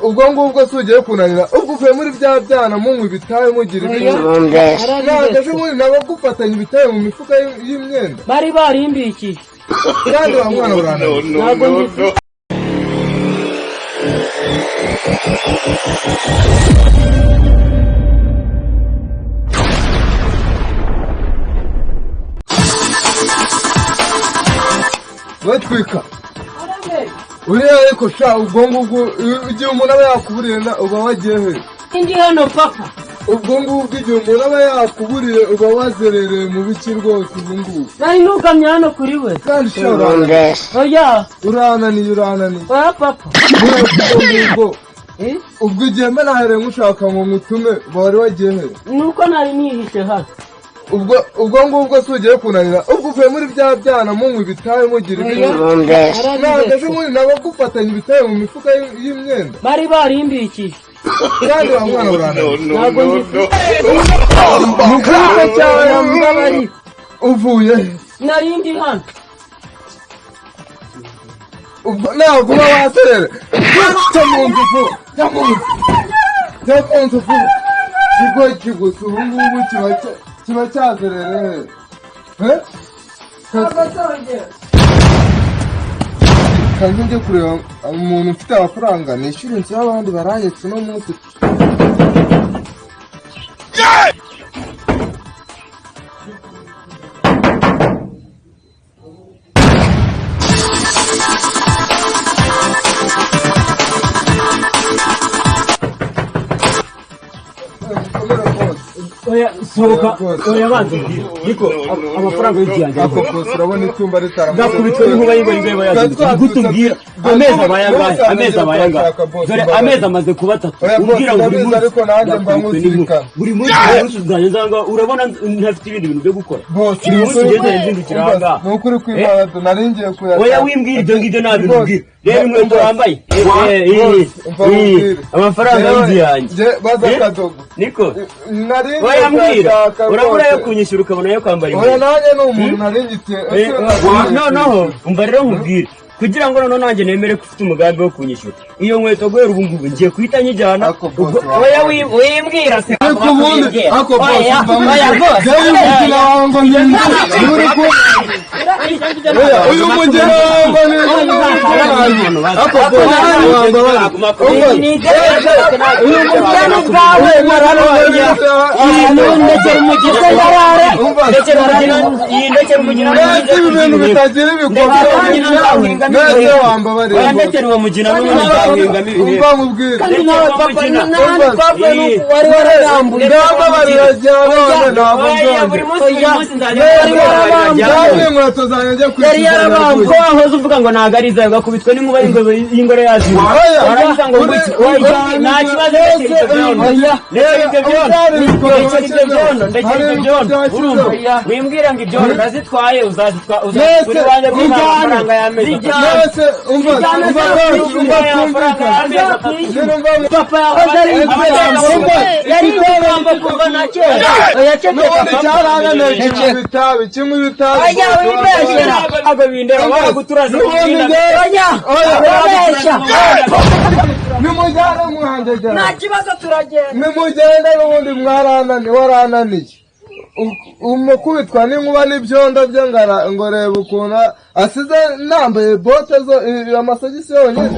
ubwo ngubwo sugiye kunanira ubwo uvuye muri bya byana munywa ibitaye mugira ntabwo ejo bundi nabo gufatanya ibitaye mu mifuka y'imyenda bari barimbikije kandi wa mwana urananira ntabwo nzi batwika uriya ariko sha ubwo ngubwo igihe umuntu aba yakuburiye uba wagiye he ndi hano papa ubwo ngubwo igihe umuntu aba yakuburiye uba wazerereye mu biki rwose ubu ngubu nari nugamye hano kuri we kandi sha urananiye oya papa ubwo igihe mbe nahereye nkushaka ngo ngutume bari wagiye he nuko nari nihishe hano ubwo ngubwo sugiye kunanira ubwo uvuye muri bya byana munywa ibitaye mugira ntabwo ejo bundi nabo gufatanya ibitaye mu mifuka y'imyenda bari barimbikije kandi wa mwana urananira ntabwo nzi mukubita cyane mbabari uvuye nari ndi hano ubwo ntabwo uba waserere jya mu nzu vuba jya mu nzu vuba kigo gusa ubu ngubu kiba cyazerere kandi njye kureba umuntu ufite amafaranga nishyura inzu y'abandi baranyetse uno munsi sohoka oya banze niko amafaranga y'igihanga ako kose urabona icyumba ritaramuze gakubitwe n'inkuba y'ingwe yagize gutubwira amezi abayangahe dore amezi amaze kuba 3 umbwira ngo buri munsi ariko nanjye mba nkuzirikana buri munsi urusuzanye zanga urabona ntafite ibindi bintu byo gukora bose buri munsi ugeze nzindukira aha nukuri kw'Imana naringiye kuyata oya wimbwira ibyo ngibyo ntabintu mbwira rero inkweto wambaye amafaranga y'igihanga baza akadogo niko naringiye oya mbwira urabura yo kunyishyura ukabona yo kwambara oya nanjye ni umuntu naringitiye noneho umva rero nkubwire kugira ngo noneho nanjye nemere ko ufite umugambi wo kunyishyura iyo nkweto guhera ubu ngubu ngiye kuhita nyijyana oya wimbwira se ariko ubundi ako bose umukina wawe ngo uyu mugeni wawe ngo ako bose uyu mugeni bwawe ndekera umugeni yarare ndekera umugeni ibintu bitagira ibikorwa neza wambabarira ndekera uwo mugeni umva mubwire kandi nawe papa n'ahandi twavuye nuko wari wararambuye ndambabarira ryabone ntabwo byari inkweto zanjye njye yari yarabambwe ko wahoze uvuga ngo ntabwo ari izawe ugakubitwa n'inkuba y'ingore yaziwe waravuga ngo nta kibazo ndekera ibyo byondo urumva wimbwira ngo ibyondo nazitwaye uzazitwara kuri wanjye bw'amafaranga y'amezi papa yahoze ari yari kwamba kuva na kera ibitabi kimwe ibitabi oya wibeshera ntabwo bindeba baraguturaza urabeshya nimujyane muhangegera nta kibazo turagenda nimugende n'ubundi warananiye umukubitwa n'inkuba n'ibyondo bye ngo reba ukuntu asize nambaye bote zo amasogisi yonyine